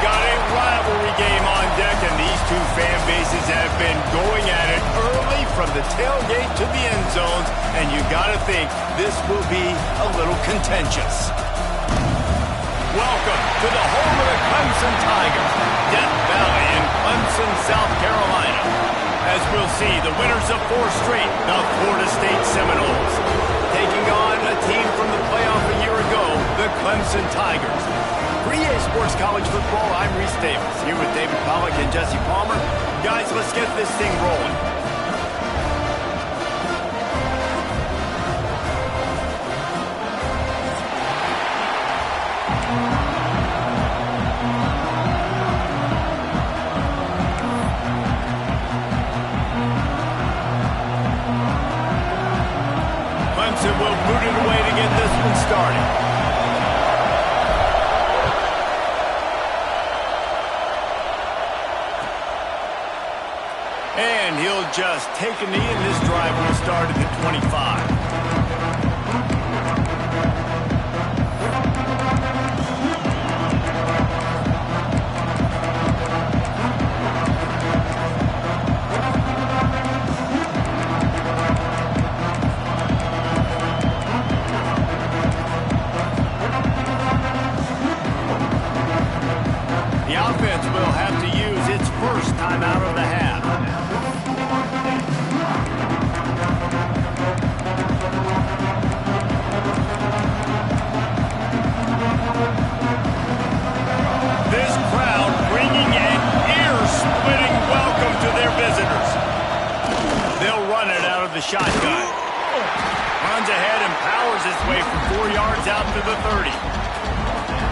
got a rivalry game on deck, and these two fan bases have been going at it early from the tailgate to the end zones, and you got to think this will be a little contentious. Welcome to the home of the Clemson Tigers, Death Valley in Clemson, South Carolina. As we'll see, the winners of 4 straight, the Florida State Seminoles, taking on a team from the playoff a year ago, the Clemson Tigers. For EA Sports College Football, I'm Reese Davis, here with David Pollack and Jesse Palmer. Guys, let's get this thing rolling. Clemson will boot it away to get this one started. And he'll just take a knee, and this drive will start at the 25. The offense will have to use its first time out of the half. This crowd bringing an ear-splitting welcome to their visitors. They'll run it out of the shotgun. Runs ahead and powers his way for 4 yards out to the 30.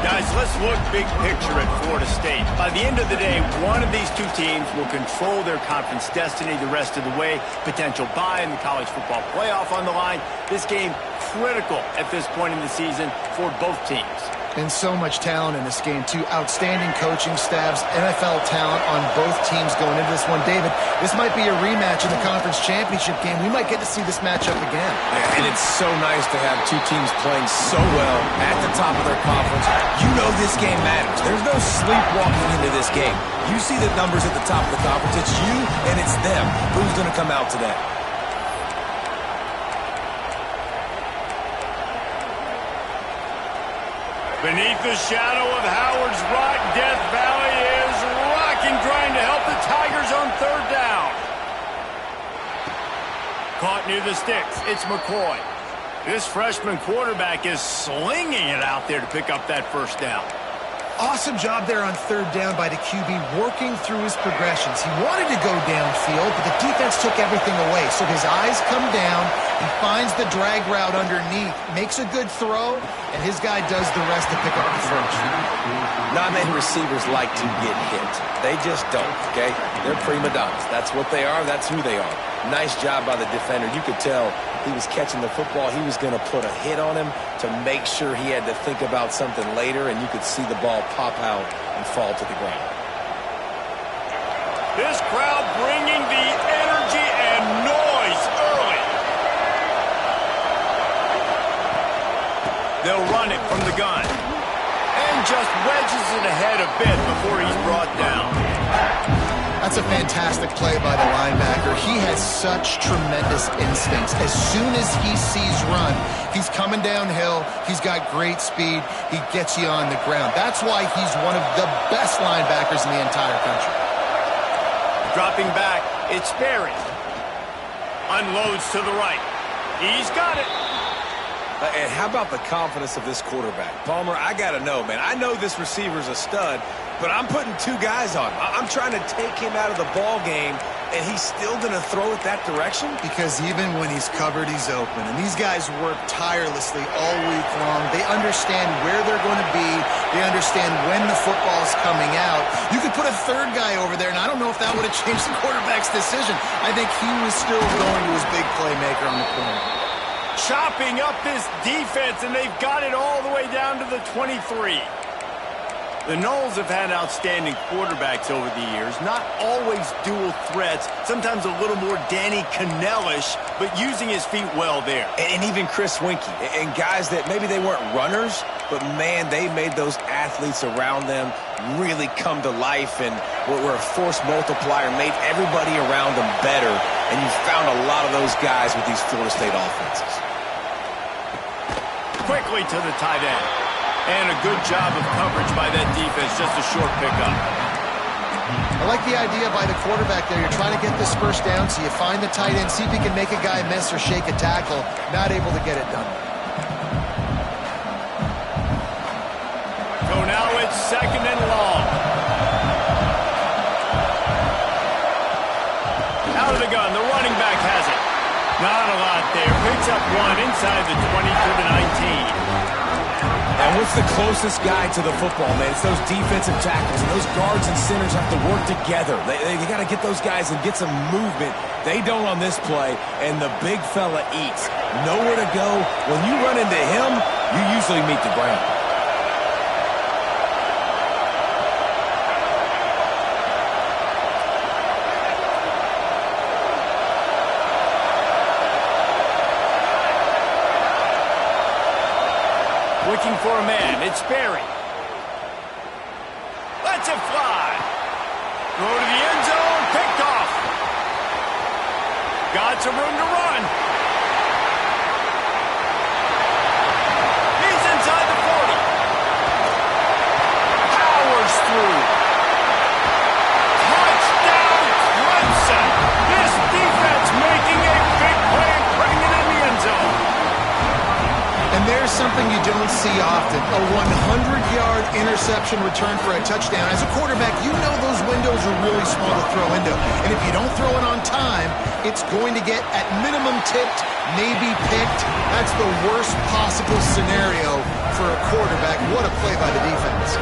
Guys, let's look big picture at Florida State. By the end of the day, one of these two teams will control their conference destiny the rest of the way. Potential bye in the college football playoff on the line. This game critical at this point in the season for both teams. And so much talent in this game, too. Outstanding coaching staffs, NFL talent on both teams going into this one. David, this might be a rematch in the conference championship game. We might get to see this matchup again. Yeah, and it's so nice to have two teams playing so well at the top of their conference. You know this game matters. There's no sleepwalking into this game. You see the numbers at the top of the conference. It's you and it's them. Who's going to come out today? Beneath the shadow of Howard's Rock, Death Valley is rocking, trying to help the Tigers on 3rd down. Caught near the sticks. It's McCoy. This freshman quarterback is slinging it out there to pick up that 1st down. Awesome job there on 3rd down by the QB, working through his progressions. He wanted to go downfield, but the defense took everything away. So his eyes come down, he finds the drag route underneath, makes a good throw, and his guy does the rest to pick up the first. Not many receivers like to get hit. They just don't, okay? They're prima donnas. That's what they are. That's who they are. Nice job by the defender. You could tell he was catching the football. He was going to put a hit on him to make sure he had to think about something later, and you could see the ball pop out and fall to the ground. This crowd bringing the energy and noise early. They'll run it from the gun. And just wedges it ahead a bit before he's brought down. That's a fantastic play by the linebacker. He has such tremendous instincts. As soon as he sees run, he's coming downhill. He's got great speed. He gets you on the ground. That's why he's one of the best linebackers in the entire country. Dropping back, it's Berry. Unloads to the right. He's got it. And how about the confidence of this quarterback? Palmer, I got to know, man. I know this receiver's a stud, but I'm putting 2 guys on him. I'm trying to take him out of the ball game, and he's still going to throw it that direction? Because even when he's covered, he's open. And these guys work tirelessly all week long. They understand where they're going to be. They understand when the football's coming out. You could put a 3rd guy over there, and I don't know if that would have changed the quarterback's decision. I think he was still going to his big playmaker on the corner. Chopping up this defense, and they've got it all the way down to the 23. The Noles have had outstanding quarterbacks over the years, not always dual threats, sometimes a little more Danny Cannell-ish, but using his feet well there. And even Chris Winkie, and guys that maybe they weren't runners, but man, they made those athletes around them really come to life and were a force multiplier, made everybody around them better, and you found a lot of those guys with these Florida State offenses. Quickly to the tight end. And a good job of coverage by that defense, just a short pickup. I like the idea by the quarterback there. You're trying to get this first down, so you find the tight end, see if he can make a guy miss or shake a tackle. Not able to get it done. So now it's 2nd and long. Out of the gun, the running back has it. Not a lot there. Picks up one inside the 20 to the 19. And what's the closest guy to the football, man? It's those defensive tackles. And those guards and centers have to work together. They got to get those guys and get some movement. They don't on this play, and the big fella eats. Nowhere to go. When you run into him, you usually meet the ground. Looking for a man. It's Berry. Lets it fly. Throw to the end zone. Picked off. Got some room to run. He's inside the 40. Powers through. Touchdown, Clemson. This defense making a big play and putting it in the end zone. And there's something you don't see often, a 100-yard interception return for a touchdown. As a quarterback, you know those windows are really small to throw into. And if you don't throw it on time, it's going to get, at minimum, tipped, maybe picked. That's the worst possible scenario for a quarterback. What a play by the defense.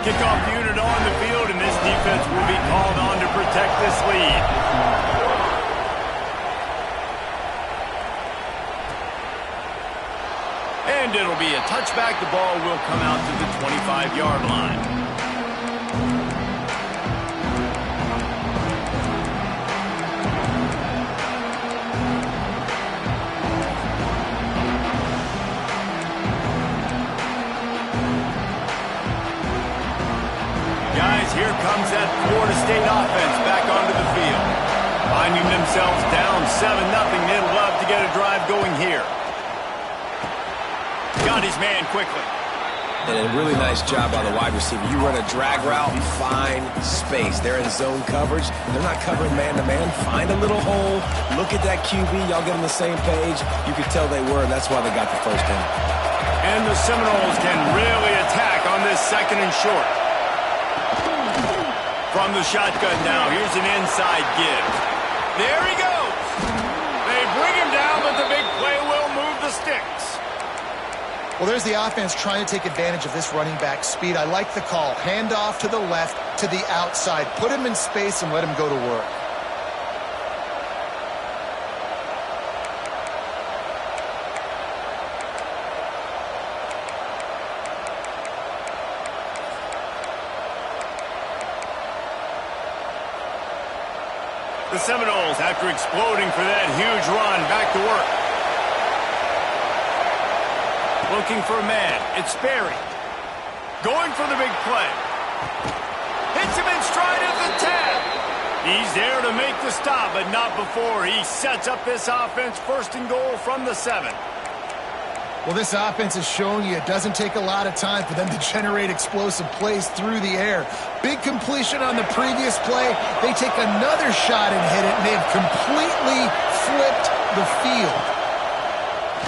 Kickoff unit on the field, and this defense will be called on to protect this lead. And it'll be a touchback. The ball will come out to the 25-yard line. Guys, here comes that Florida State offense back onto the field. Finding themselves down 7-0. They'd love to get a drive going here. Got his man quickly. And a really nice job by the wide receiver. You run a drag route, find space. They're in zone coverage. They're not covering man-to-man. Find a little hole. Look at that QB. Y'all get on the same page. You could tell they were, and that's why they got the first down. And the Seminoles can really attack on this 2nd and short. From the shotgun now, here's an inside give. There he goes. They bring him down, but the big play will move the sticks. Well, there's the offense trying to take advantage of this running back speed. I like the call. Hand off to the left, to the outside. Put him in space and let him go to work. The Seminoles, after exploding for that huge run, back to work. Looking for a man. It's Berry. Going for the big play. Hits him in stride at the 10. He's there to make the stop, but not before he sets up this offense. 1st and goal from the 7. Well, this offense is showing you it doesn't take a lot of time for them to generate explosive plays through the air. Big completion on the previous play. They take another shot and hit it, and they've completely flipped the field.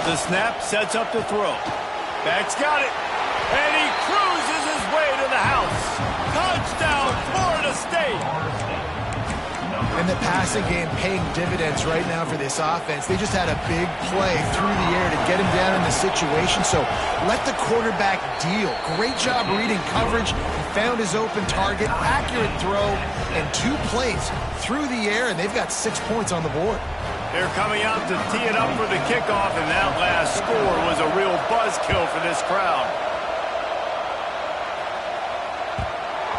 The snap sets up the throw. Back's got it. And he cruises his way to the house. Touchdown, Florida State. And the passing game paying dividends right now for this offense. They just had a big play through the air to get him down in the situation. So let the quarterback deal. Great job reading coverage. He found his open target, accurate throw, and 2 plays through the air, and they've got 6 points on the board. They're coming out to tee it up for the kickoff, and that last score was a real buzzkill for this crowd.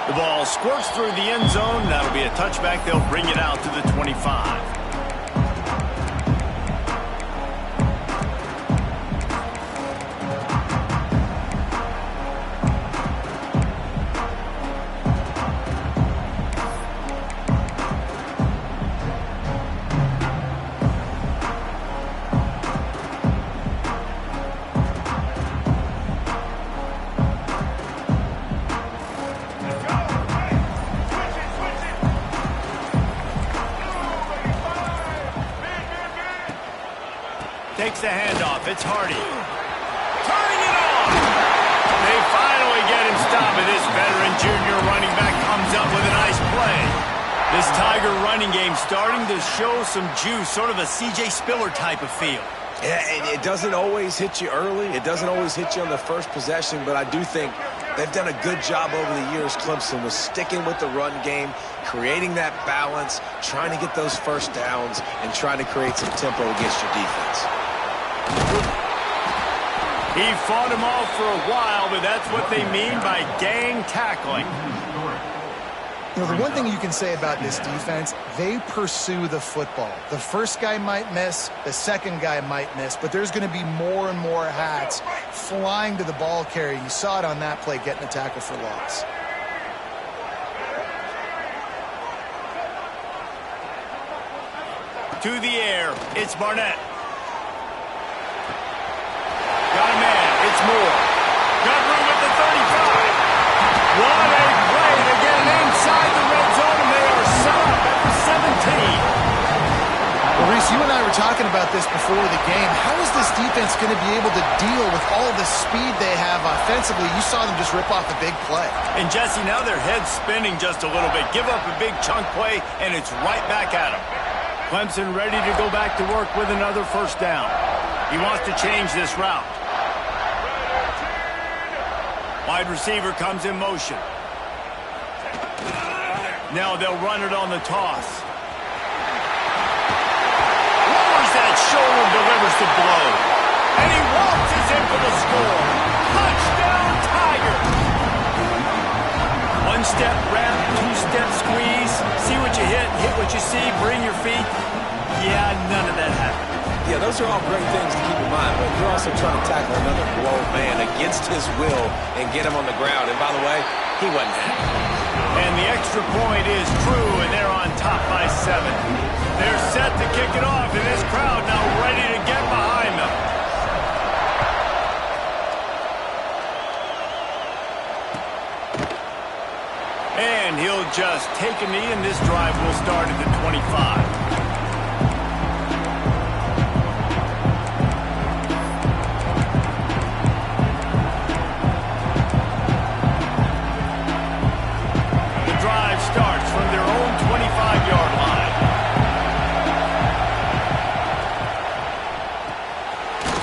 The ball squirts through the end zone. That'll be a touchback. They'll bring it out to the 25. takes the handoff. It's Hardy. Turning it on. They finally get him stopped, and this veteran junior running back comes up with a nice play. This Tiger running game starting to show some juice, sort of a C.J. Spiller type of feel. Yeah, and it doesn't always hit you early. It doesn't always hit you on the first possession, but I do think they've done a good job over the years, Clemson, with sticking with the run game, creating that balance, trying to get those first downs, and trying to create some tempo against your defense. He fought him off for a while, but that's what they mean by gang tackling. You know, the one thing you can say about this defense, they pursue the football. The first guy might miss, the second guy might miss, but there's going to be more and more hats flying to the ball carrier. You saw it on that play, getting a tackle for loss. To the air, it's Barnett. Got a man, it's Moore. Got room at the 35. What a play to get inside the red zone, and they are set up at the 17. Well, Reese, you and I were talking about this before the game. How is this defense going to be able to deal with all the speed they have offensively? You saw them just rip off a big play. And Jesse, now their head's spinning just a little bit. Give up a big chunk play, and it's right back at them. Clemson ready to go back to work with another first down. He wants to change this route. Wide receiver comes in motion. Now they'll run it on the toss. Lowers that shoulder and delivers the blow. And he waltzes in for the score. Touchdown, Tiger! One-step wrap, two-step squeeze. See what you hit what you see, bring your feet. Yeah, none of that happened. Yeah, those are all great things to keep in mind, but you're also trying to tackle another grown man against his will and get him on the ground. And by the way, he wasn't happy. And the extra point is true, and they're on top by 7. They're set to kick it off, and this crowd now ready to get behind them. And he'll just take a knee, and this drive will start at the 25. Starts from their own 25-yard line.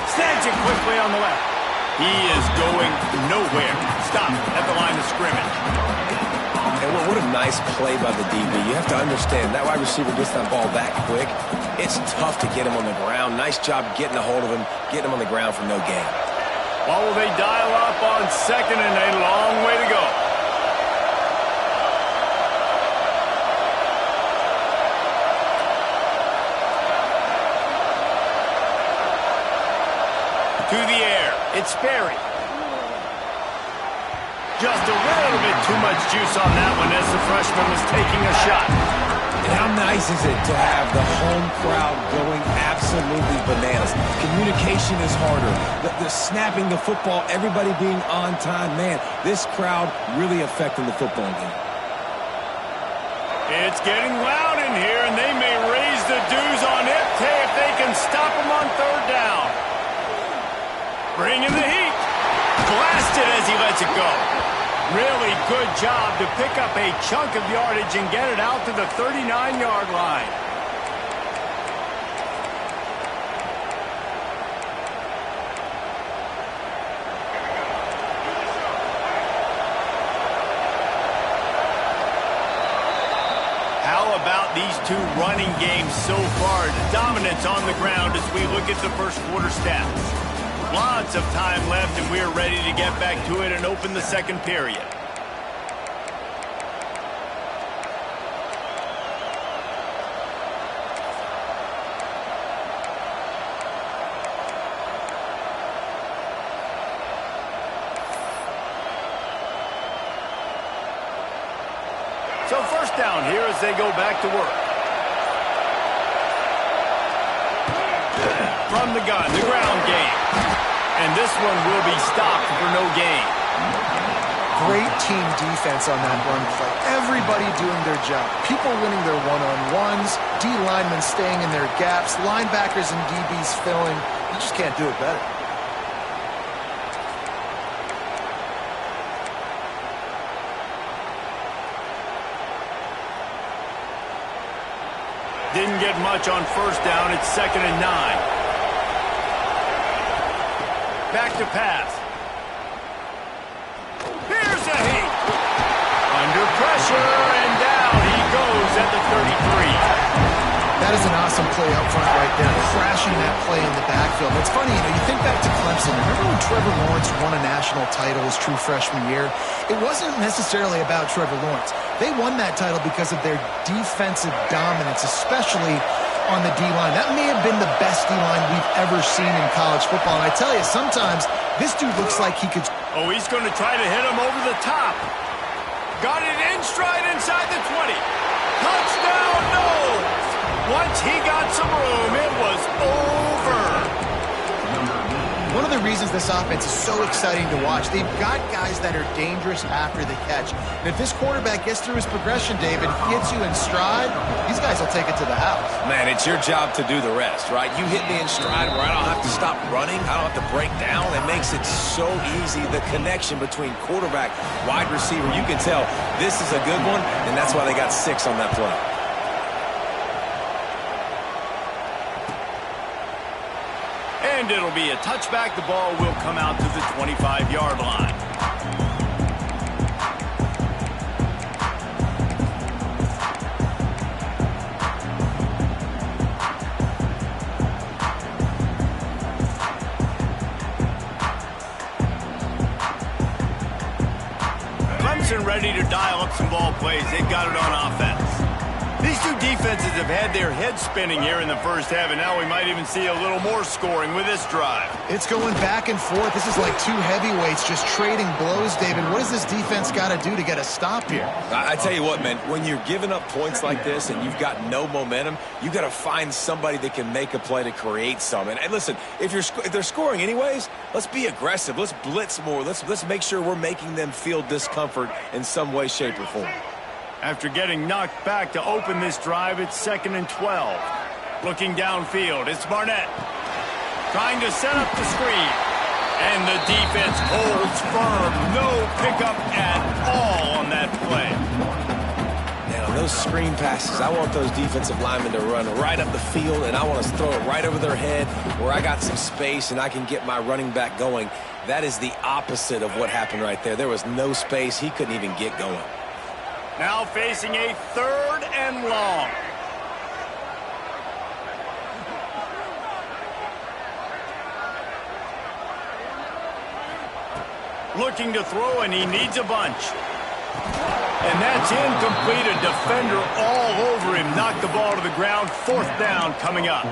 Snags it quickly on the left. He is going nowhere. Stopped at the line of scrimmage. And what a nice play by the DB. You have to understand, that wide receiver gets that ball that quick. It's tough to get him on the ground. Nice job getting a hold of him, getting him on the ground for no gain. While they dial up on second and a long way to go. To the air, it's Sperry. Just a little bit too much juice on that one as the freshman was taking a shot. And how nice is it to have the home crowd going absolutely bananas? Communication is harder. The snapping the football, everybody being on time. Man, this crowd really affecting the football game. It's getting loud in here, and they may raise the dues on it if they can stop them on third down. Bring in the heat. Blasted as he lets it go. Really good job to pick up a chunk of yardage and get it out to the 39-yard line. How about these two running games so far? Dominance on the ground as we look at the first quarter stats. Lots of time left, and we're ready to get back to it and open the second period. So first down here as they go back to work. From the gun, the ground game. And this one will be stopped for no gain. great team defense on that run play. Everybody doing their job. People winning their one-on-ones, D linemen staying in their gaps, linebackers and DBs filling. You just can't do it better. Didn't get much on first down. It's 2nd and 9. Back to pass. Here's a heat. Under pressure, and down he goes at the 33. That is an awesome play up front right there, crashing that play in the backfield. It's funny, you think back to Clemson. Remember when Trevor Lawrence won a national title his true freshman year? It wasn't necessarily about Trevor Lawrence. They won that title because of their defensive dominance, especially on the D-line. That may have been the best D-line we've ever seen in college football. And I tell you, sometimes this dude looks like he could... Oh, he's going to try to hit him over the top. Got it in stride inside the 20. Touchdown, no! Once he got some room, it was over. One of the reasons this offense is so exciting to watch, they've got guys that are dangerous after the catch. And if this quarterback gets through his progression, David, hits you in stride, these guys will take it to the house. Man, it's your job to do the rest, right? You hit me in stride where I don't have to stop running. I don't have to break down. It makes it so easy. The connection between quarterback, wide receiver, you can tell this is a good one, and that's why they got 6 on that play. And it'll be a touchback. The ball will come out to the 25-yard line. Clemson ready to dial up some ball plays. They got it on offense. These two defenses have had their heads spinning here in the first half, and now we might even see a little more scoring with this drive. It's going back and forth. This is like two heavyweights just trading blows, David. What does this defense got to do to get a stop here? I tell you what, man, when you're giving up points like this and you've got no momentum, you got to find somebody that can make a play to create some. And listen, if they're scoring anyways, let's be aggressive. Let's blitz more. Let's make sure we're making them feel discomfort in some way, shape, or form. After getting knocked back to open this drive, it's 2nd and 12. Looking downfield, it's Barnett. Trying to set up the screen. And the defense holds firm. No pickup at all on that play. Now, those screen passes, I want those defensive linemen to run right up the field, and I want to throw it right over their head where I got some space and I can get my running back going. That is the opposite of what happened right there. There was no space. He couldn't even get going. Now facing a 3rd and long. Looking to throw, and he needs a bunch. And that's incomplete. A defender all over him. Knocked the ball to the ground. 4th down coming up.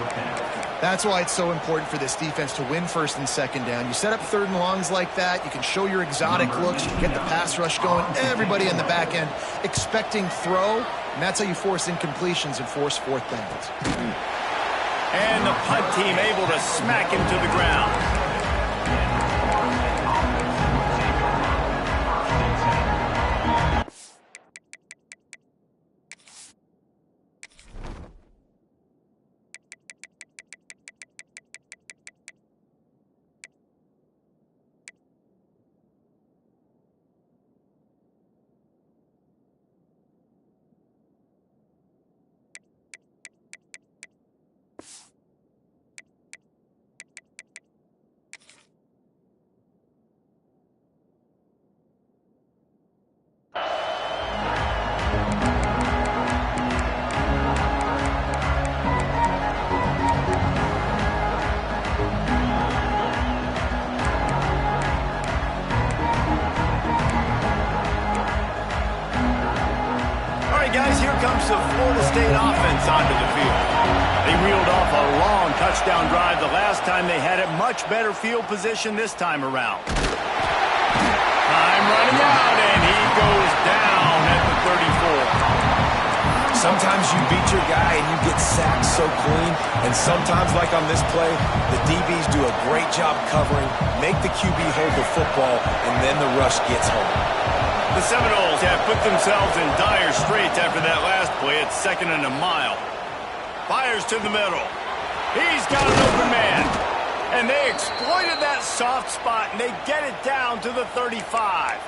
That's why it's so important for this defense to win 1st and 2nd down. You set up 3rd and longs like that. You can show your exotic looks. You can get the pass rush going. Everybody in the back end expecting throw. And that's how you force incompletions and force 4th downs. And the punt team able to smack him to the ground. Comes the Florida State offense onto the field. They reeled off a long touchdown drive the last time they had it. Much better field position this time around. Time running out, and he goes down at the 34. Sometimes you beat your guy and you get sacked so clean, and sometimes, like on this play, the DBs do a great job covering, make the QB hold the football, and then the rush gets home. The Seminoles have put themselves in dire straits after that last play. It's 2nd and a mile. Fires to the middle. He's got an open man. And they exploited that soft spot, and they get it down to the 35.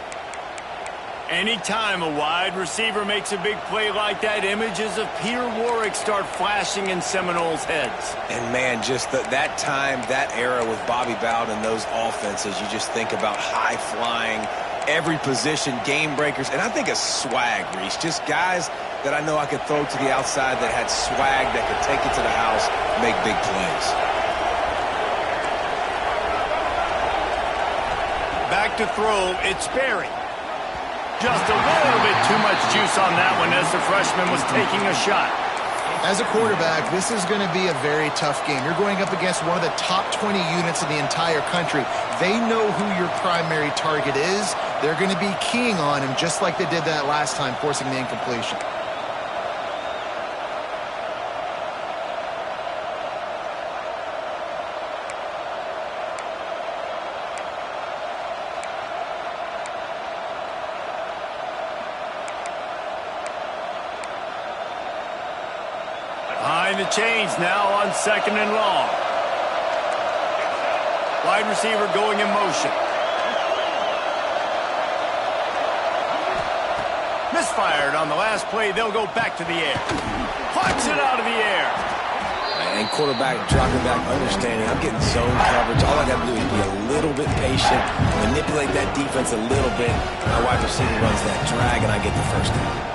Anytime a wide receiver makes a big play like that, images of Peter Warrick start flashing in Seminoles' heads. And, man, just that time, that era with Bobby Bowden and those offenses, you just think about high-flying, every position, game breakers, and I think of swag, Reese. Just guys that I know I could throw to the outside that had swag that could take it to the house, make big plays. Back to throw, it's Berry. Just a little bit too much juice on that one as the freshman was taking a shot. As a quarterback, this is going to be a very tough game. You're going up against one of the top 20 units in the entire country. They know who your primary target is. They're going to be keying on him just like they did that last time, forcing the incompletion. Behind the chains now on 2nd and long. Wide receiver going in motion. Misfired on the last play. They'll go back to the air. Punch it out of the air. And quarterback dropping back, understanding I'm getting zone coverage. All I got to do is be a little bit patient, manipulate that defense a little bit. My wide receiver runs that drag, and I get the first down.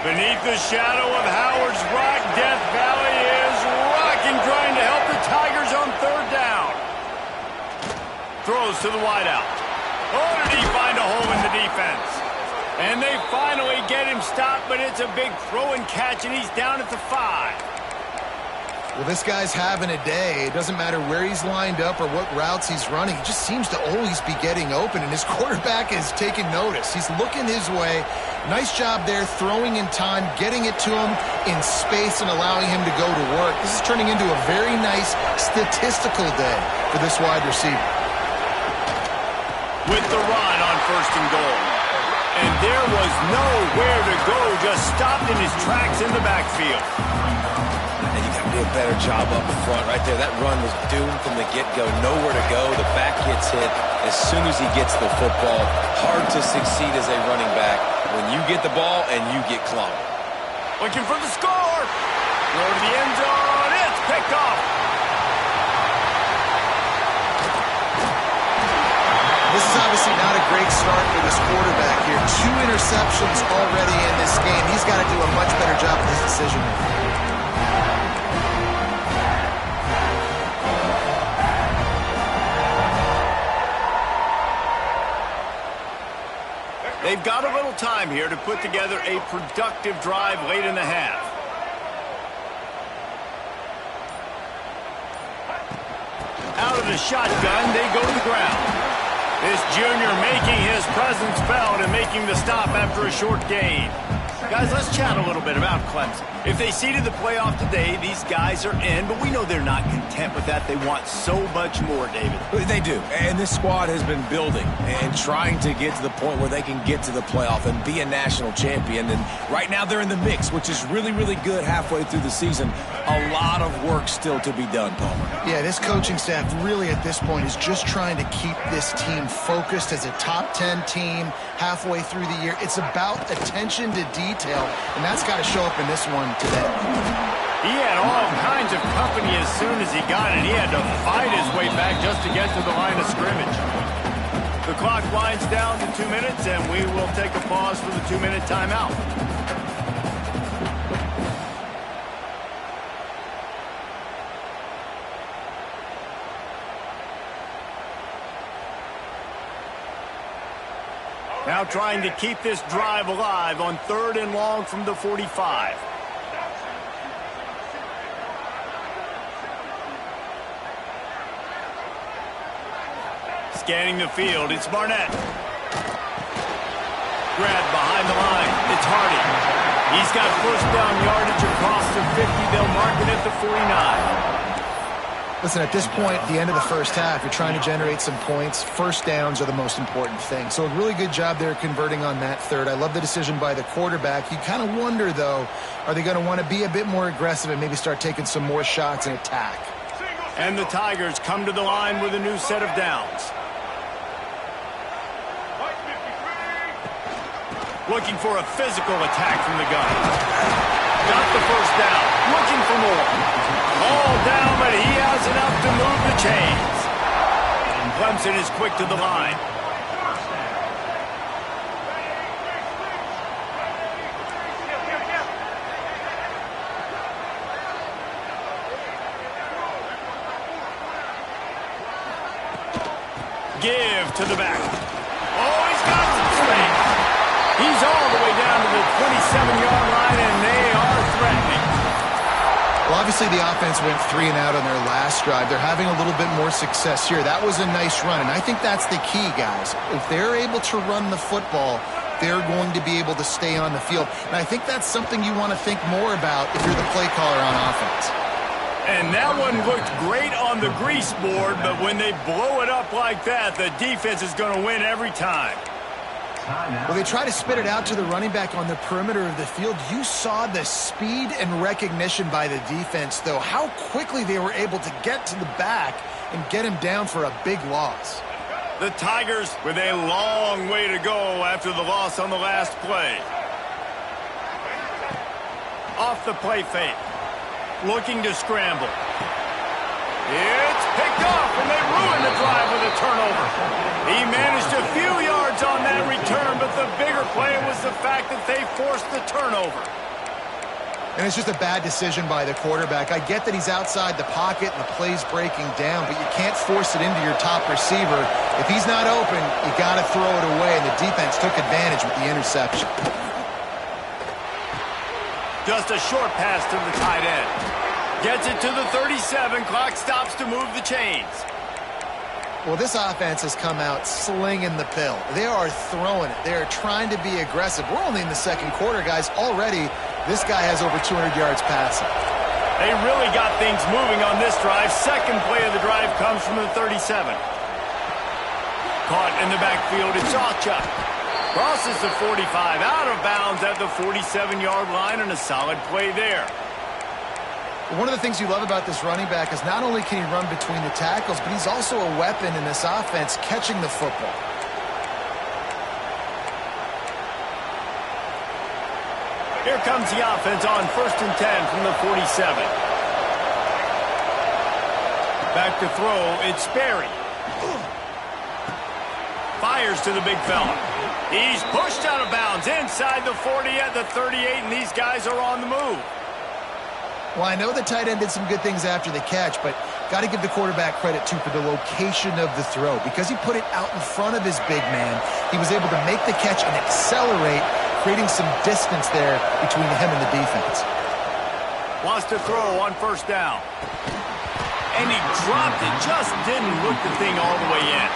Beneath the shadow of Howard's Rock, Death Valley is rocking, trying to help the Tigers on 3rd down. Throws to the wideout. Oh, did he find a hole in the defense? And they finally get him stopped, but it's a big throw and catch, and he's down at the 5. Well, this guy's having a day. It doesn't matter where he's lined up or what routes he's running. He just seems to always be getting open, and his quarterback is taking notice. He's looking his way. Nice job there, throwing in time, getting it to him in space and allowing him to go to work. This is turning into a very nice statistical day for this wide receiver. With the run on 1st and goal. And there was nowhere to go, just stopped in his tracks in the backfield. And you got to do a better job up front right there. That run was doomed from the get-go. Nowhere to go. The back gets hit as soon as he gets the football. Hard to succeed as a running back when you get the ball and you get clobbered. Looking for the score. Throw to the end zone. It's picked off. This is obviously not a great start for this quarterback here. 2 interceptions already in this game. He's got to do a much better job with his decision-making. They've got a little time here to put together a productive drive late in the half. Out of the shotgun, they go to the ground. This junior making his presence felt and making the stop after a short gain. Guys, let's chat a little bit about Clemson. If they seeded the playoff today, these guys are in, but we know they're not content with that. They want so much more, David. They do, and this squad has been building and trying to get to the point where they can get to the playoff and be a national champion. And right now they're in the mix, which is really, really good halfway through the season. A lot of work still to be done, Palmer. Yeah, this coaching staff really at this point is just trying to keep this team focused as a top 10 team halfway through the year. It's about attention to detail, and that's got to show up in this one today. He had all kinds of company as soon as he got it. He had to fight his way back just to get to the line of scrimmage. The clock winds down to 2 minutes, and we will take a pause for the 2-minute timeout. Now trying to keep this drive alive on 3rd and long from the 45. Scanning the field, it's Barnett. Grabbed behind the line, it's Hardy. He's got 1st down yardage across the 50. They'll mark it at the 49. Listen, at this point, at the end of the first half, you're trying to generate some points. First downs are the most important thing. So a really good job there converting on that third. I love the decision by the quarterback. You kind of wonder, though, are they going to want to be a bit more aggressive and maybe start taking some more shots and attack? And the Tigers come to the line with a new set of downs. Looking for a physical attack from the gun. Got the first down. Looking for more. All down, but he has enough to move the chains. Clemson is quick to the line. Give to the back. Oh, he's got some space. He's all the way down to the 27-yard line, and they are threatening. Well, obviously the offense went 3 and out on their last drive. They're having a little bit more success here. That was a nice run, and I think that's the key, guys. If they're able to run the football, they're going to be able to stay on the field. And I think that's something you want to think more about if you're the play caller on offense. And that one looked great on the grease board, but when they blow it up like that, the defense is going to win every time. Well, they try to spit it out to the running back on the perimeter of the field. You saw the speed and recognition by the defense, though, how quickly they were able to get to the back and get him down for a big loss. The Tigers with a long way to go after the loss on the last play. Off the play fake. Looking to scramble. It's picked off, and they ruin the drive with a turnover. He managed a few yards on that return, but the bigger play was the fact that they forced the turnover. And it's just a bad decision by the quarterback. I get that he's outside the pocket and the play's breaking down, but you can't force it into your top receiver. If he's not open, you got to throw it away, and the defense took advantage with the interception. Just a short pass to the tight end. Gets it to the 37. Clock stops to move the chains. Well, this offense has come out slinging the pill. They are throwing it. They are trying to be aggressive. We're only in the second quarter, guys. Already, this guy has over 200 yards passing. They really got things moving on this drive. Second play of the drive comes from the 37. Caught in the backfield. It's Sawchuk. Crosses the 45. Out of bounds at the 47-yard line, and a solid play there. One of the things you love about this running back is not only can he run between the tackles, but he's also a weapon in this offense catching the football. Here comes the offense on 1st and 10 from the 47. Back to throw, it's Sperry. Fires to the big fella. He's pushed out of bounds inside the 40 at the 38, and these guys are on the move. Well, I know the tight end did some good things after the catch, but got to give the quarterback credit, too, for the location of the throw. Because he put it out in front of his big man, he was able to make the catch and accelerate, creating some distance there between him and the defense. Wants to throw on 1st down. And he dropped it, just didn't look the thing all the way in.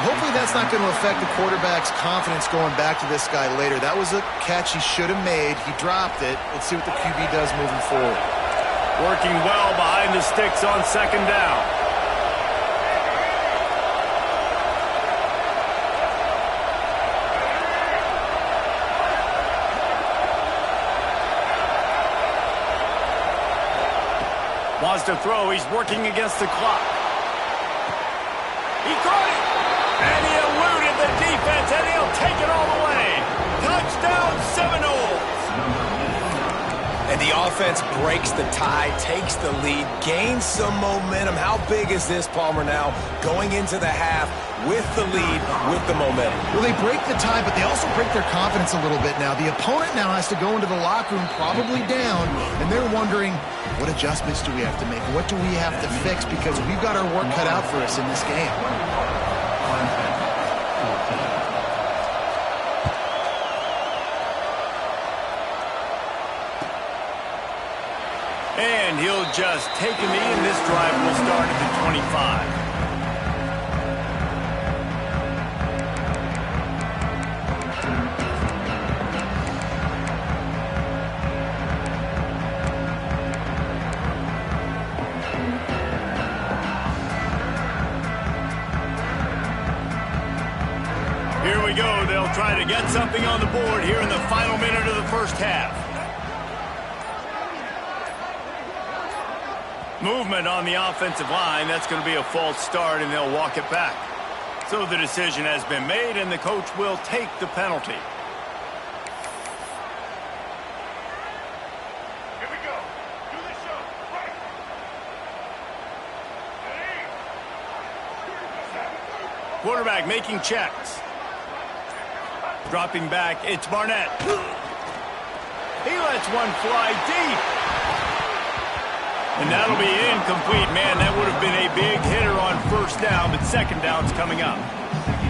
Hopefully that's not going to affect the quarterback's confidence going back to this guy later. That was a catch he should have made. He dropped it. Let's see what the QB does moving forward. Working well behind the sticks on 2nd down. Wants to throw. He's working against the clock. He caught it. And he eluded the defense, and he'll take it all the way. Touchdown, Seminoles. And the offense breaks the tie, takes the lead, gains some momentum. How big is this, Palmer, now going into the half with the lead, with the momentum? Well, they break the tie, but they also break their confidence a little bit now. The opponent now has to go into the locker room probably down, and they're wondering, what adjustments do we have to make? What do we have to fix? Because we've got our work cut out for us in this game. And he'll just take a knee, and this drive will start at the 25. They'll try to get something on the board here in the final minute of the first half. Movement on the offensive line. That's going to be a false start, and they'll walk it back. So the decision has been made, and the coach will take the penalty. Here we go. Do the show. Right. Quarterback making checks. Dropping back, it's Barnett. He lets one fly deep. And that'll be incomplete. Man, that would have been a big hitter on first down, but second down's coming up.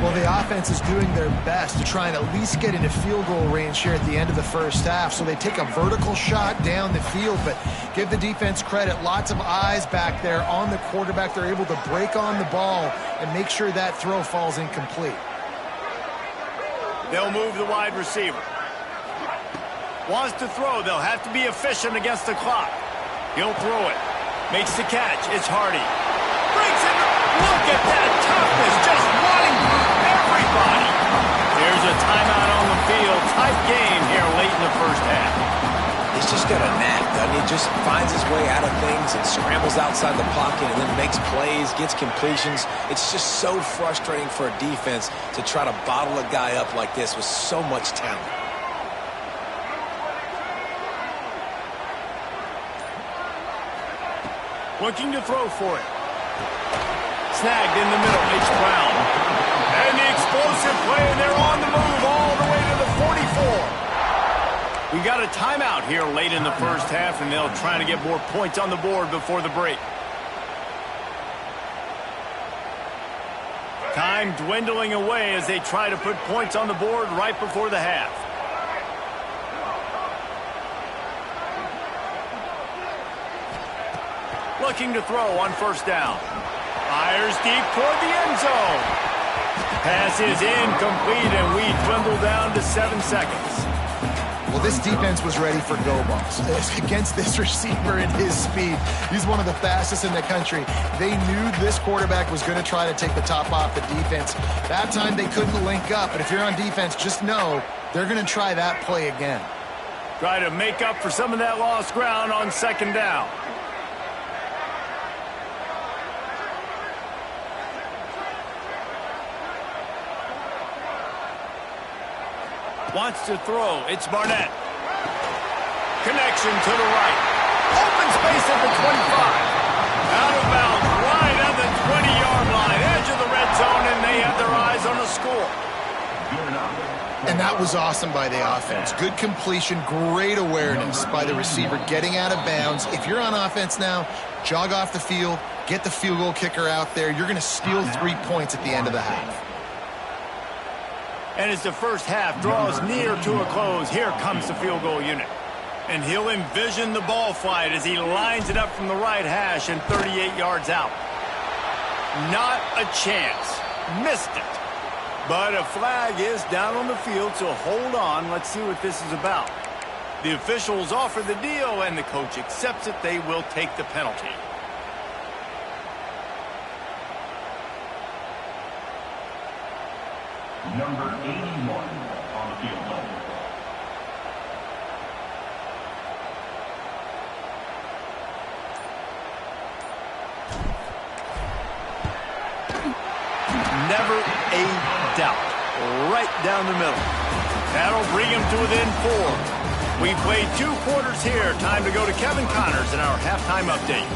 Well, the offense is doing their best to try and at least get into field goal range here at the end of the first half. So they take a vertical shot down the field, but give the defense credit. Lots of eyes back there on the quarterback. They're able to break on the ball and make sure that throw falls incomplete. They'll move the wide receiver. Wants to throw. They'll have to be efficient against the clock. He'll throw it. Makes the catch. It's Hardy. Breaks it. Look at that toughness. Just running through everybody. There's a timeout on the field. Tight game here late in the first half. He's just got a knack, doesn't he? Just finds his way out of things and scrambles outside the pocket and then makes plays, gets completions. It's just so frustrating for a defense to try to bottle a guy up like this with so much talent. Looking to throw for it. Snagged in the middle. It's Brown. And the explosive play, and they're on the move all the way to the 44. We got a timeout here late in the first half, and they'll try to get more points on the board before the break. Time dwindling away as they try to put points on the board right before the half. Looking to throw on first down. Fires deep toward the end zone. Pass is incomplete, and we dwindle down to 7 seconds. Well, this defense was ready for go balls. Against this receiver and his speed, he's one of the fastest in the country. They knew this quarterback was going to try to take the top off the defense. That time they couldn't link up, but if you're on defense, just know they're going to try that play again. Try to make up for some of that lost ground on second down. Wants to throw. It's Barnett. Connection to the right. Open space at the 25. Out of bounds right at the 20-yard line. Edge of the red zone, and they have their eyes on the score. And that was awesome by the offense. Good completion, great awareness by the receiver getting out of bounds. If you're on offense now, jog off the field, get the field goal kicker out there. You're going to steal 3 points at the end of the half. And as the first half draws near to a close, here comes the field goal unit. And he'll envision the ball flight as he lines it up from the right hash and 38 yards out. Not a chance. Missed it. But a flag is down on the field, so hold on. Let's see what this is about. The officials offer the deal, and the coach accepts it. They will take the penalty. Number 81 on the field goal. Never a doubt. Right down the middle. That'll bring him to within 4. We played 2 quarters here. Time to go to Kevin Connors in our halftime update.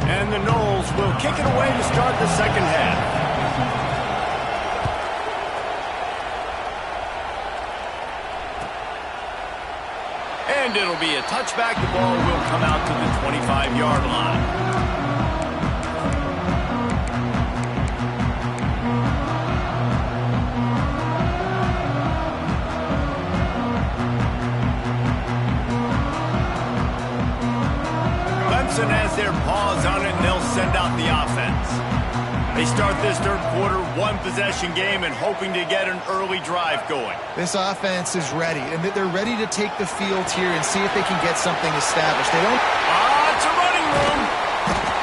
And the Noles will kick it away to start the second half. And it'll be a touchback. The ball will come out to the 25-yard line. Clemson has their paws on it, and they'll send out the offense. They start this third quarter, 1-possession game, and hoping to get an early drive going. This offense is ready, and they're ready to take the field here and see if they can get something established. They don't... It's a running room.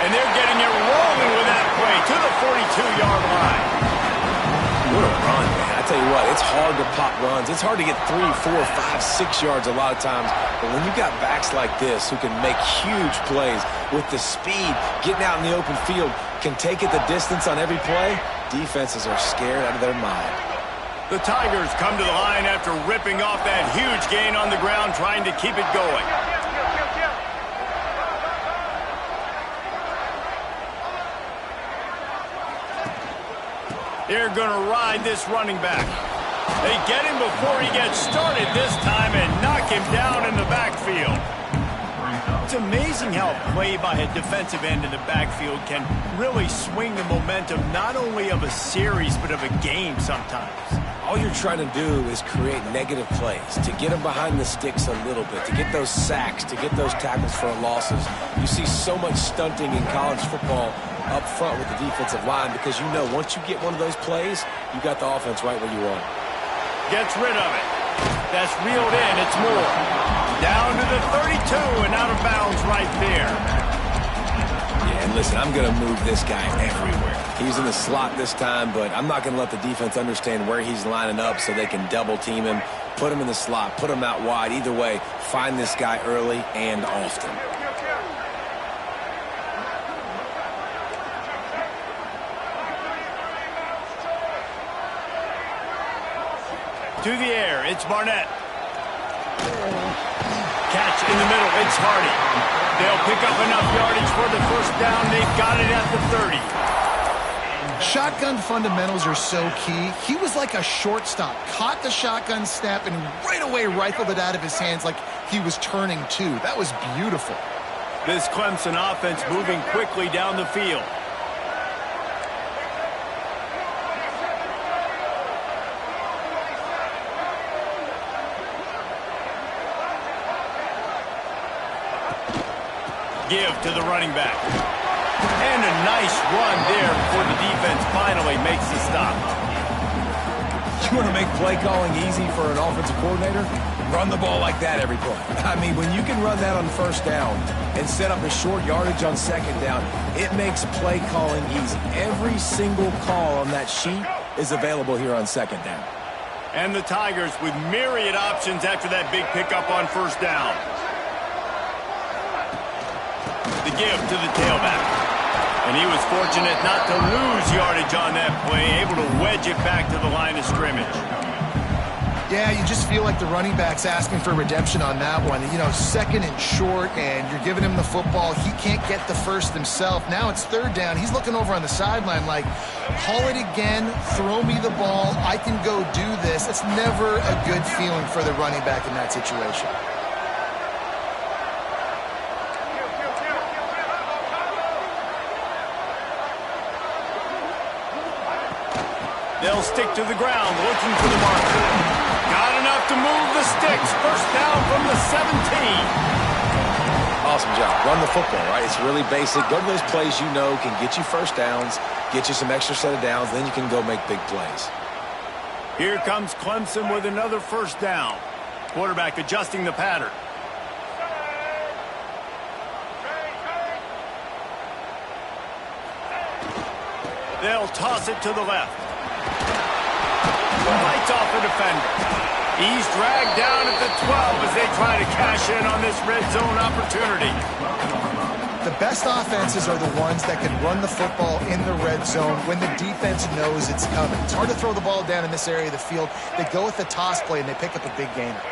And they're getting it rolling with that play to the 42-yard line. What a run, man. I tell you what, it's hard to pop runs. It's hard to get 3, 4, 5, 6 yards a lot of times. But when you got backs like this who can make huge plays with the speed, getting out in the open field, can take it the distance on every play, defenses are scared out of their mind. The Tigers come to the line after ripping off that huge gain on the ground, trying to keep it going. They're going to ride this running back. They get him before he gets started this time and knock him down in the backfield. It's amazing how a play by a defensive end in the backfield can really swing the momentum not only of a series but of a game sometimes. All you're trying to do is create negative plays, to get them behind the sticks a little bit, to get those sacks, to get those tackles for losses. You see so much stunting in college football up front with the defensive line because you know once you get one of those plays, you got the offense right where you want it. Gets rid of it. That's reeled in. It's Moore. Down to the 32 and out of bounds right there. Yeah, and listen, I'm going to move this guy everywhere. He's in the slot this time, but I'm not going to let the defense understand where he's lining up so they can double team him, put him in the slot, put him out wide. Either way, find this guy early and often. To the air, it's Barnett. Catch in the middle, it's Hardy. They'll pick up enough yardage for the first down. They've got it at the 30. Shotgun fundamentals are so key. He was like a shortstop. Caught the shotgun snap and right away rifled it out of his hands like he was turning two. That was beautiful. This Clemson offense moving quickly down the field. Give to the running back. And a nice run there before the defense finally makes the stop. You want to make play calling easy for an offensive coordinator? Run the ball like that every play. I mean, when you can run that on first down and set up a short yardage on second down, it makes play calling easy. Every single call on that sheet is available here on second down. And the Tigers with myriad options after that big pickup on first down. The give to the tailback. And he was fortunate not to lose yardage on that play, able to wedge it back to the line of scrimmage. Yeah, you just feel like the running back's asking for redemption on that one. You know, second and short, and you're giving him the football. He can't get the first himself. Now it's third down. He's looking over on the sideline like, call it again, throw me the ball, I can go do this. It's never a good feeling for the running back in that situation. They'll stick to the ground, looking for the marker. Got enough to move the sticks. First down from the 17. Awesome job. Run the football, right? It's really basic. Go to those plays you know can get you first downs, get you some extra set of downs, then you can go make big plays. Here comes Clemson with another first down. Quarterback adjusting the pattern. They'll toss it to the left. Lights off the defender. He's dragged down at the 12 as they try to cash in on this red zone opportunity. The best offenses are the ones that can run the football in the red zone when the defense knows it's coming. It's hard to throw the ball down in this area of the field. They go with the toss play and they pick up a big gainer.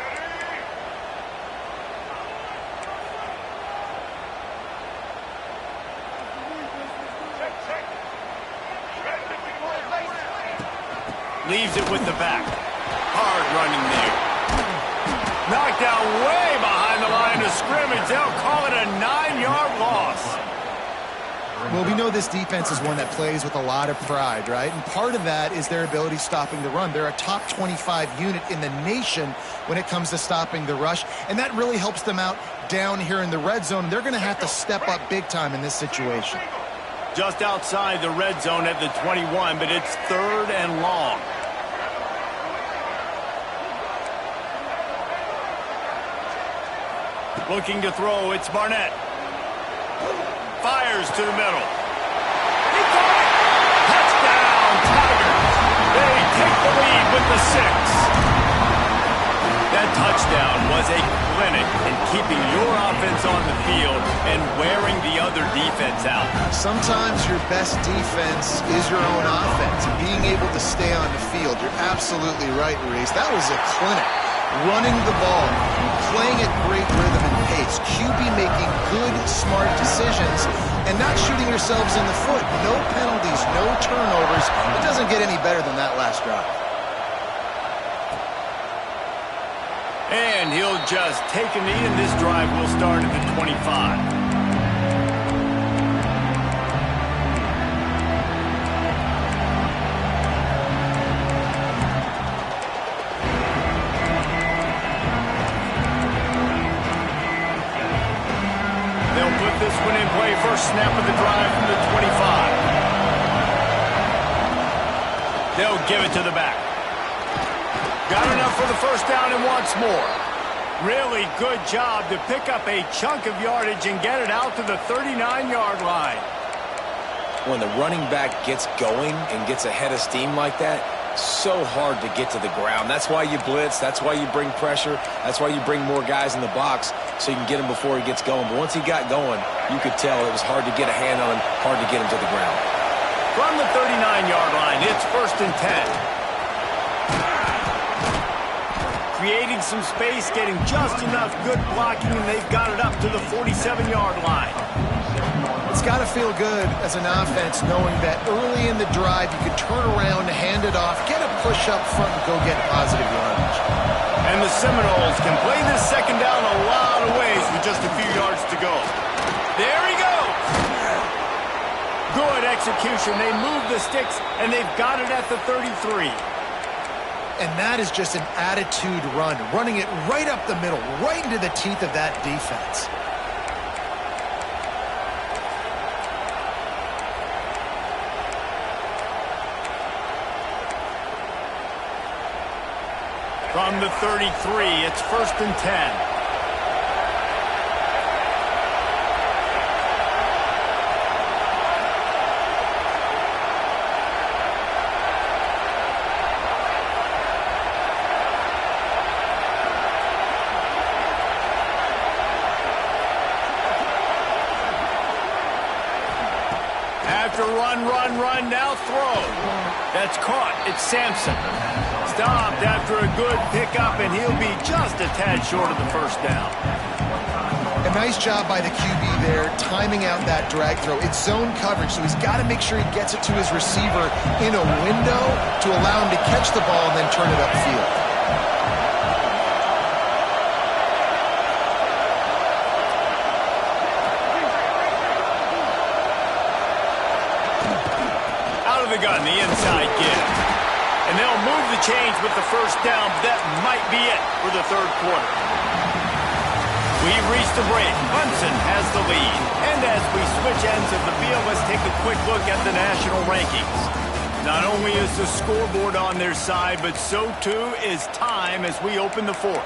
Leaves it with the back. Hard running there. Knocked out way behind the line of scrimmage. They'll call it a 9-yard loss. Well, we know this defense is one that plays with a lot of pride, right? And part of that is their ability stopping the run. They're a top 25 unit in the nation when it comes to stopping the rush, and that really helps them out down here in the red zone. They're going to have to step up big time in this situation. Just outside the red zone at the 21, but it's third and long. Looking to throw, it's Barnett. fires to the middle. He caught it. Touchdown, Tigers. They take the lead with the 6. That touchdown was a clinic in keeping your offense on the field and wearing the other defense out. Sometimes your best defense is your own offense. Being able to stay on the field, you're absolutely right, Reese. That was a clinic. Running the ball, playing at great rhythm and pace, QB making good, smart decisions, and not shooting yourselves in the foot. No penalties, no turnovers. It doesn't get any better than that last drive. And he'll just take a knee, and this drive will start at the 25. This one in play, first snap of the drive from the 25. They'll give it to the back. Got enough for the first down and wants more. Really good job to pick up a chunk of yardage and get it out to the 39-yard line. When the running back gets going and gets ahead of steam like that, so hard to get to the ground. That's why you blitz. That's why you bring pressure. That's why you bring more guys in the box so you can get him before he gets going. But once he got going, you could tell it was hard to get a hand on him, hard to get him to the ground. From the 39-yard line, it's 1st and 10. Creating some space, getting just enough good blocking, and they've got it up to the 47-yard line. It's got to feel good as an offense knowing that early in the drive you could turn around, hand it off, get a push up front, and go get positive yardage. And the Seminoles can play this second down a lot of ways with just a few yards to go. There he goes. Good execution. They move the sticks, and they've got it at the 33. And that is just an attitude run, running it right up the middle, right into the teeth of that defense. From the 33, it's 1st and 10. After run, now throw. That's caught. It's Sampson. Stopped after a good pickup, and he'll be just a tad short of the first down. A nice job by the QB there, timing out that drag throw. It's zone coverage, so he's got to make sure he gets it to his receiver in a window to allow him to catch the ball and then turn it upfield. Out of the gun, the inside give. And they'll move the chains with the first down. That might be it for the third quarter. We've reached the break. Clemson has the lead. And as we switch ends of the field, let's take a quick look at the national rankings. Not only is the scoreboard on their side, but so too is time as we open the fourth.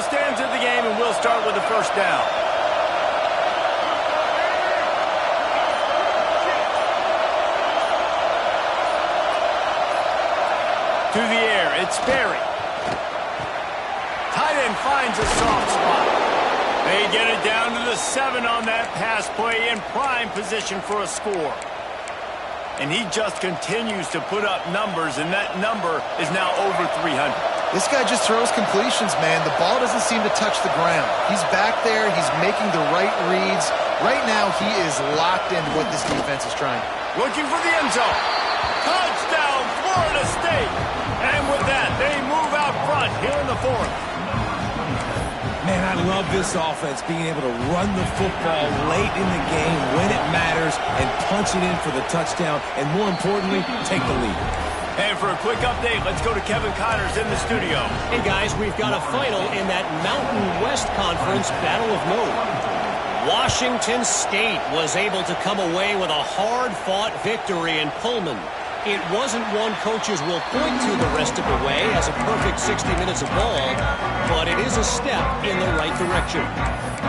Stands of the game, and we'll start with the first down. To the air, it's Berry. Tight end finds a soft spot. They get it down to the 7 on that pass play, in prime position for a score. And he just continues to put up numbers, and that number is now over 300. This guy just throws completions, man. The ball doesn't seem to touch the ground. He's back there. He's making the right reads. Right now, he is locked into what this defense is trying. Looking for the end zone. Touchdown, Florida State. And with that, they move out front here in the fourth. Man, I love this offense, being able to run the football late in the game when it matters and punch it in for the touchdown, and more importantly, take the lead. And for a quick update, let's go to Kevin Connors in the studio. Hey, guys, we've got a final in that Mountain West Conference Battle of Note. Washington State was able to come away with a hard-fought victory in Pullman. It wasn't one coaches will point to the rest of the way as a perfect 60 minutes of ball, but it is a step in the right direction.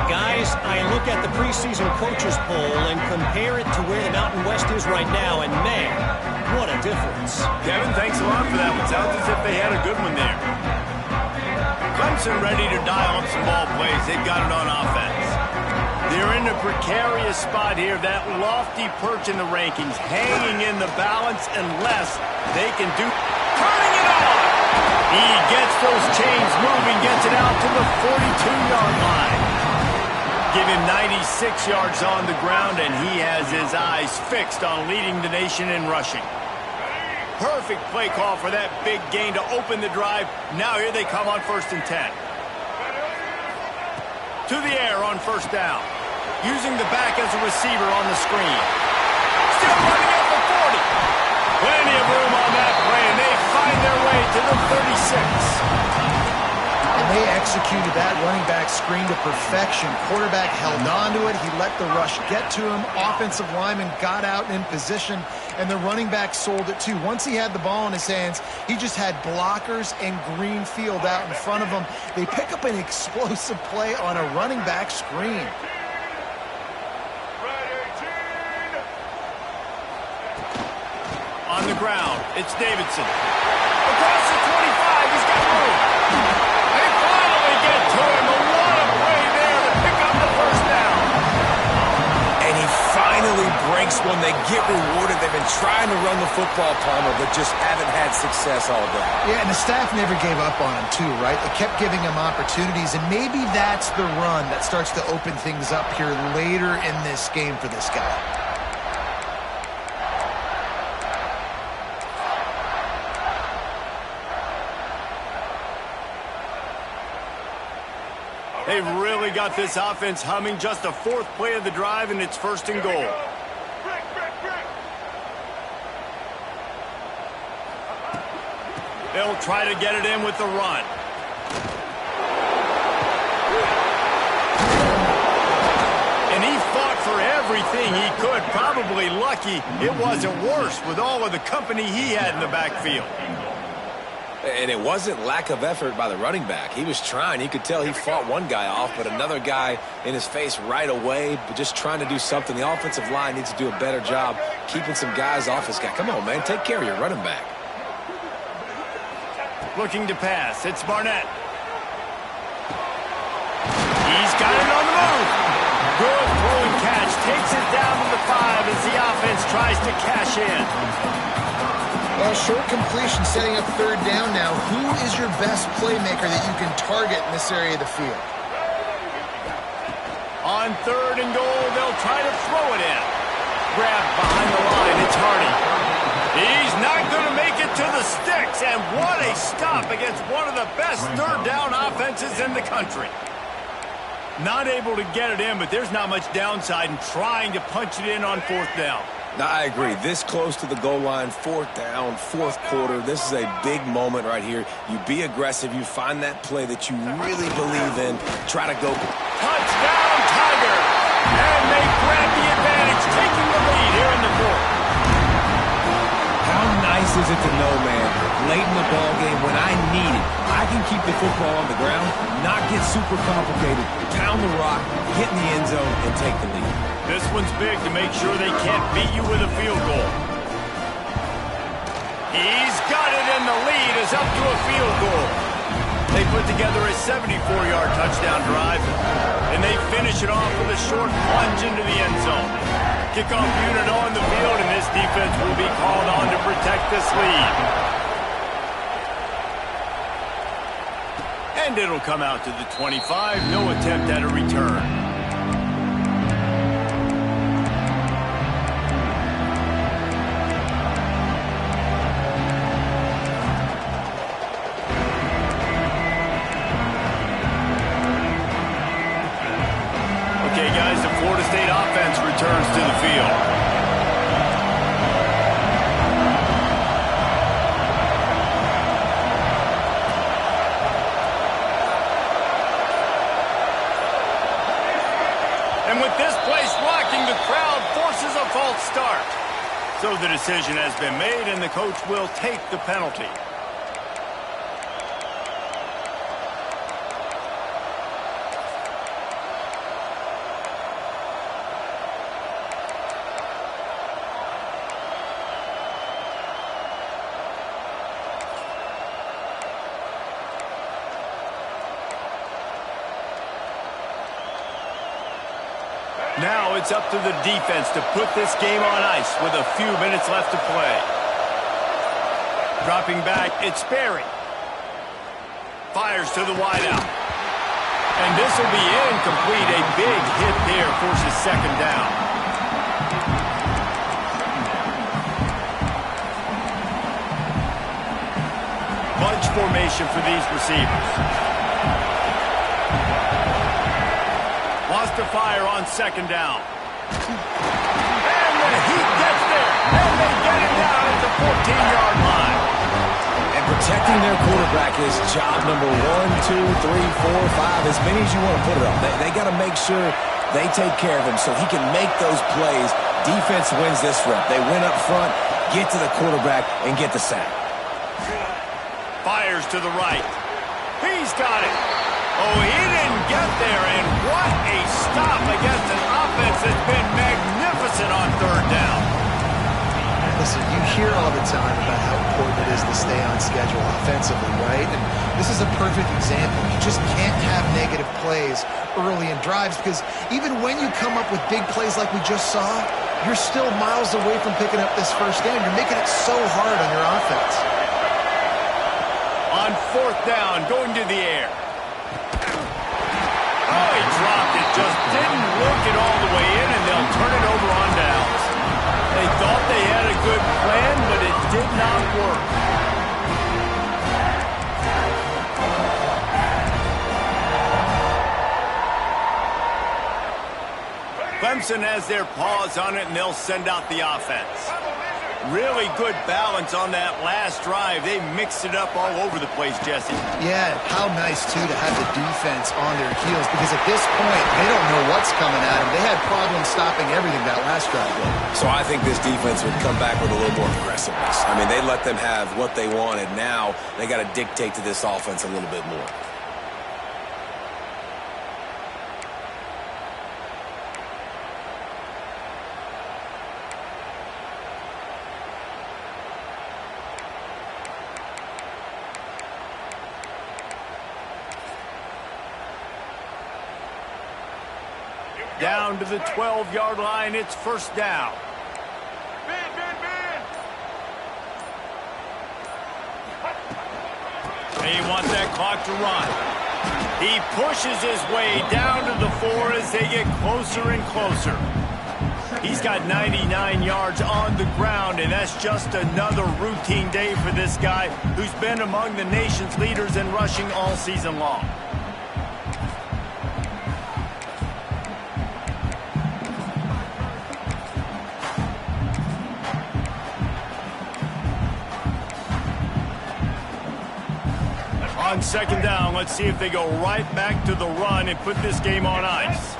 Guys, I look at the preseason coaches poll and compare it to where the Mountain West is right now, and man, what a difference. Kevin, thanks a lot for that one. Sounds as if they had a good one there. Clemson ready to dial up some ball plays. They've got it on offense. They're in a precarious spot here, that lofty perch in the rankings, hanging in the balance unless they can do... Turning it on! He gets those chains moving, gets it out to the 42-yard line. Give him 96 yards on the ground, and he has his eyes fixed on leading the nation in rushing. Perfect play call for that big gain to open the drive. Now here they come on 1st and 10. To the air on 1st down. Using the back as a receiver on the screen. Still running at the 40. Plenty of room on that play, and they find their way to the 36. And they executed that running back screen to perfection. Quarterback held on to it. He let the rush get to him. Offensive lineman got out in position, and the running back sold it too. Once he had the ball in his hands, he just had blockers and green field out in front of him. They pick up an explosive play on a running back screen. On the ground, it's Davidson. Across the 25, he's got room. They finally get to him. A lot of play there to pick up the 1st down. And he finally breaks one. They get rewarded. They've been trying to run the football, Palmer, but just haven't had success all day. Yeah, and the staff never gave up on him too, right? They kept giving him opportunities, and maybe that's the run that starts to open things up here later in this game for this guy. They've really got this offense humming. Just the 4th play of the drive, and it's 1st and goal. They'll try to get it in with the run. And he fought for everything he could. Probably lucky it wasn't worse with all of the company he had in the backfield. And it wasn't lack of effort by the running back. He was trying. You could tell he fought one guy off, but another guy in his face right away, but just trying to do something. The offensive line needs to do a better job keeping some guys off this guy. Come on, man. Take care of your running back. Looking to pass. It's Barnett. He's got it on the move. Good throw and catch. Takes it down to the 5 as the offense tries to cash in. Well, short completion setting up 3rd down now. Who is your best playmaker that you can target in this area of the field? On 3rd and goal, they'll try to throw it in. Grabbed behind the line, it's Hardy. He's not going to make it to the sticks, and what a stop against one of the best 3rd down offenses in the country. Not able to get it in, but there's not much downside in trying to punch it in on 4th down. Now, I agree. This close to the goal line, 4th down, 4th quarter. This is a big moment right here. You be aggressive. You find that play that you really believe in. Try to go. Touchdown, Tiger! And they grab the advantage, taking the lead here in the 4th. How nice is it to know, man, late in the ball game when I need it, I can keep the football on the ground, not get super complicated, pound the rock, get in the end zone, and take the lead. This one's big to make sure they can't beat you with a field goal. He's got it, and the lead is up to a field goal. They put together a 74-yard touchdown drive, and they finish it off with a short plunge into the end zone. Kickoff unit on the field, and this defense will be called on to protect this lead. And it'll come out to the 25. No attempt at a return. Okay, guys, the Florida State offense returns to the field. And with this place rocking, the crowd forces a false start. So the decision has been made, and the coach will take the penalty. Now it's up to the defense to put this game on ice with a few minutes left to play. Dropping back, it's Sperry. Fires to the wideout. And this will be incomplete. A big hit there forces second down. Bunch formation for these receivers. Wants to fire on second down. And he gets there. And they get him down at the 14-yard line. And protecting their quarterback is job number 1, 2, 3, 4, 5, as many as you want to put it on. They got to make sure they take care of him so he can make those plays. Defense wins this rep. They win up front, get to the quarterback, and get the sack. Fires to the right. He's got it. Oh, he didn't get there, and what a stop against an offense that's been magnificent on third down. Listen, you hear all the time about how important it is to stay on schedule offensively, right? And this is a perfect example. You just can't have negative plays early in drives because even when you come up with big plays like we just saw, you're still miles away from picking up this first down. You're making it so hard on your offense. On fourth down, going to the air. Oh, he dropped it. Just didn't work it all the way in, and they'll turn it over on downs. They thought they had a good plan, but it did not work. Clemson has their paws on it, and they'll send out the offense. Really good balance on that last drive. They mixed it up all over the place, Jesse. Yeah, how nice, too, to have the defense on their heels because at this point, they don't know what's coming at them. They had problems stopping everything that last drive. So I think this defense would come back with a little more aggressiveness. I mean, they let them have what they wanted. Now they got to dictate to this offense a little bit more. Down to the 12-yard line, it's first down. They want that clock to run. He pushes his way down to the 4 as they get closer and closer. He's got 99 yards on the ground, and that's just another routine day for this guy who's been among the nation's leaders in rushing all season long. On second down, let's see if they go right back to the run and put this game on ice.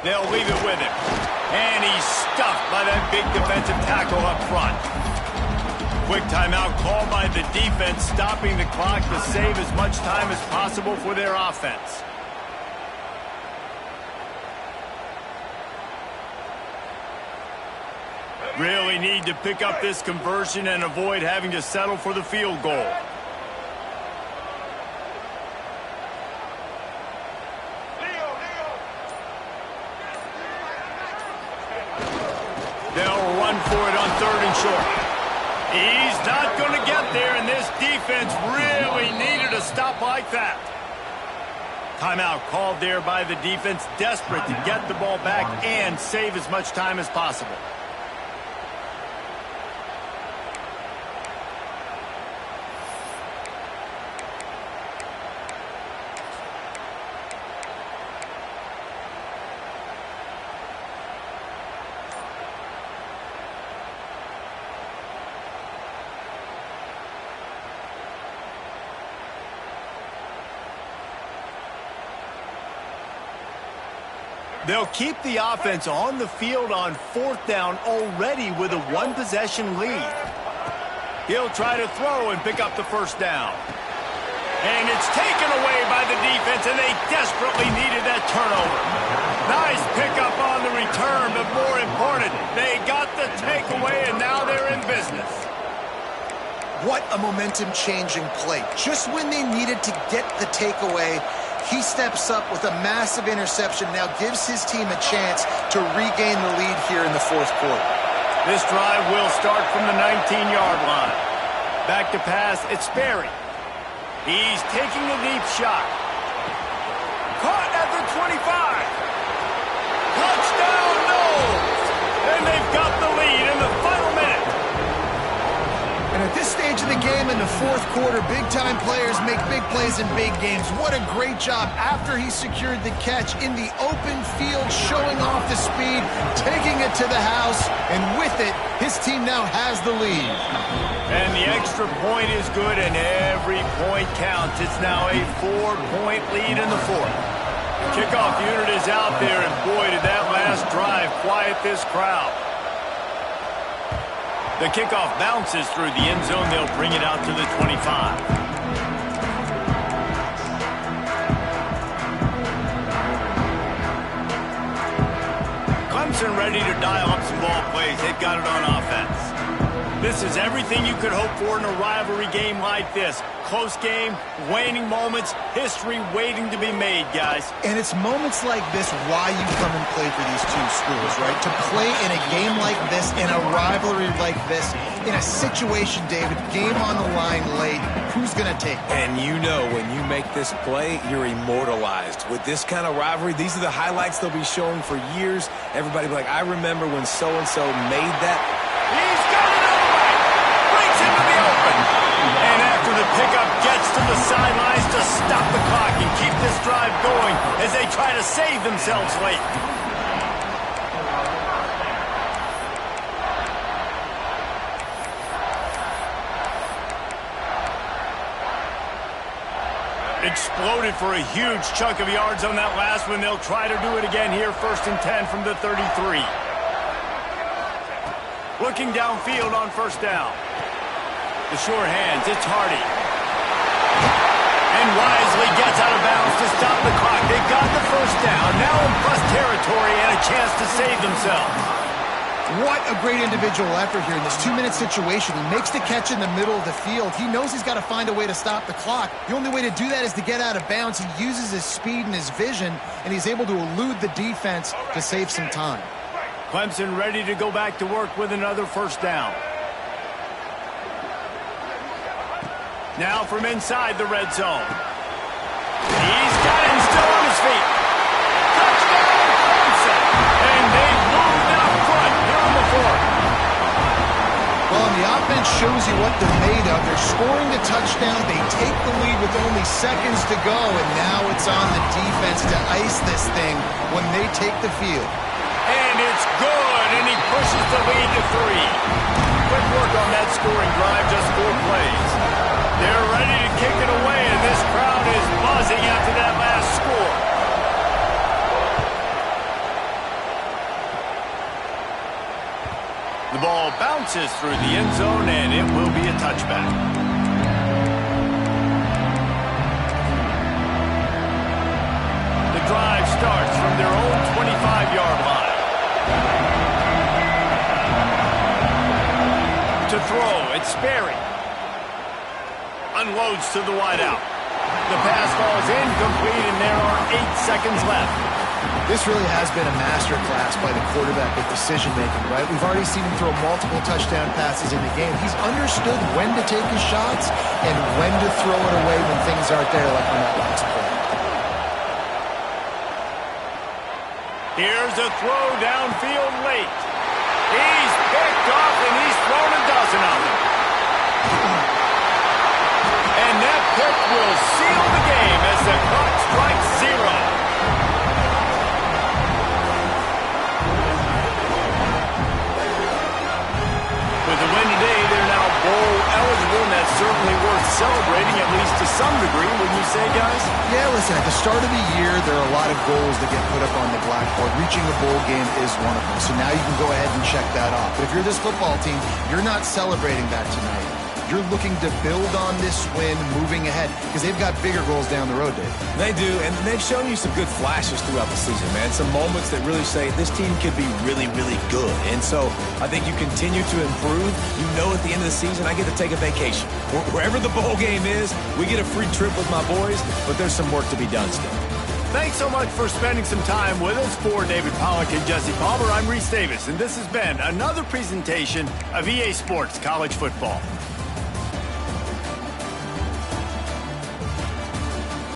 They'll leave it with him. And he's stuffed by that big defensive tackle up front. Quick timeout called by the defense, stopping the clock to save as much time as possible for their offense. Really need to pick up this conversion and avoid having to settle for the field goal. They'll run for it on third and short. He's not going to get there, and this defense really needed a stop like that. Timeout called there by the defense, desperate to get the ball back and save as much time as possible. They'll keep the offense on the field on 4th down already with a one-possession lead. He'll try to throw and pick up the first down. And it's taken away by the defense, and they desperately needed that turnover. Nice pickup on the return, but more important, they got the takeaway, and now they're in business. What a momentum-changing play. Just when they needed to get the takeaway, he steps up with a massive interception, now gives his team a chance to regain the lead here in the 4th quarter. This drive will start from the 19-yard line. Back to pass, it's Sperry. He's taking a deep shot. Caught at the 25. Touchdown, no! And they've got the lead in the final minute. And at this stage of the game in the 4th quarter, big-time players make big plays in big games. What a great job after he secured the catch in the open field, showing off the speed, taking it to the house, and with it, his team now has the lead. And the extra point is good, and every point counts. It's now a 4-point lead in the 4th. The kickoff unit is out there, and boy, did that last drive quiet this crowd. The kickoff bounces through the end zone. They'll bring it out to the 25. Clemson ready to dial up some ball plays. They've got it on offense. This is everything you could hope for in a rivalry game like this. Close game, waning moments, history waiting to be made, guys. And it's moments like this why you come and play for these two schools, right? To play in a game like this, in a rivalry like this, in a situation, David, game on the line late, who's going to take it? And you know when you make this play, you're immortalized. With this kind of rivalry, these are the highlights they'll be showing for years. Everybody will be like, I remember when so-and-so made that. He's got it outright. Brings him to the open. And after the pickup gets to the sidelines to stop the clock and keep this drive going as they try to save themselves late. Exploded for a huge chunk of yards on that last one. They'll try to do it again here, 1st and 10 from the 33. Looking downfield on 1st down. The short hands, it's Hardy. And wisely gets out of bounds to stop the clock. They've got the 1st down. Now in plus territory and a chance to save themselves. What a great individual effort here in this 2-minute situation. He makes the catch in the middle of the field. He knows he's got to find a way to stop the clock. The only way to do that is to get out of bounds. He uses his speed and his vision, and he's able to elude the defense to save some time. Clemson ready to go back to work with another 1st down. Now from inside the red zone. He's got him still on his feet. Touchdown, Clemson! And they've moved out front here in the 4th. Well, and the offense shows you what they're made of. They're scoring the touchdown. They take the lead with only seconds to go, and now it's on the defense to ice this thing when they take the field. And it's good, and he pushes the lead to 3. Quick work on that scoring drive, just 4 plays. They're ready to kick it away, and this crowd is buzzing after that last score. The ball bounces through the end zone, and it will be a touchback. The drive starts from their own 25-yard line. To throw, it's Sperry. Unloads to the wideout. The pass falls incomplete, and there are 8 seconds left. This really has been a masterclass by the quarterback with decision-making, right? We've already seen him throw multiple touchdown passes in the game. He's understood when to take his shots and when to throw it away when things aren't there, like on that last play. Here's a throw downfield late. He's picked off, and he's thrown a dozen of them. And that pick will seal the game as the clock strikes 0. With the win today, they're now bowl eligible, and that certainly worth celebrating, at least to some degree, wouldn't you say, guys? Yeah, listen, at the start of the year, there are a lot of goals that get put up on the blackboard. Reaching a bowl game is one of them. So now you can go ahead and check that off. But if you're this football team, you're not celebrating that tonight. You're looking to build on this win moving ahead because they've got bigger goals down the road, Dave. They do, and they've shown you some good flashes throughout the season, man. Some moments that really say this team could be really, really good. And so I think you continue to improve. You know at the end of the season, I get to take a vacation. Wherever the bowl game is, we get a free trip with my boys, but there's some work to be done still. Thanks so much for spending some time with us. For David Pollack and Jesse Palmer, I'm Reese Davis, and this has been another presentation of EA Sports College Football.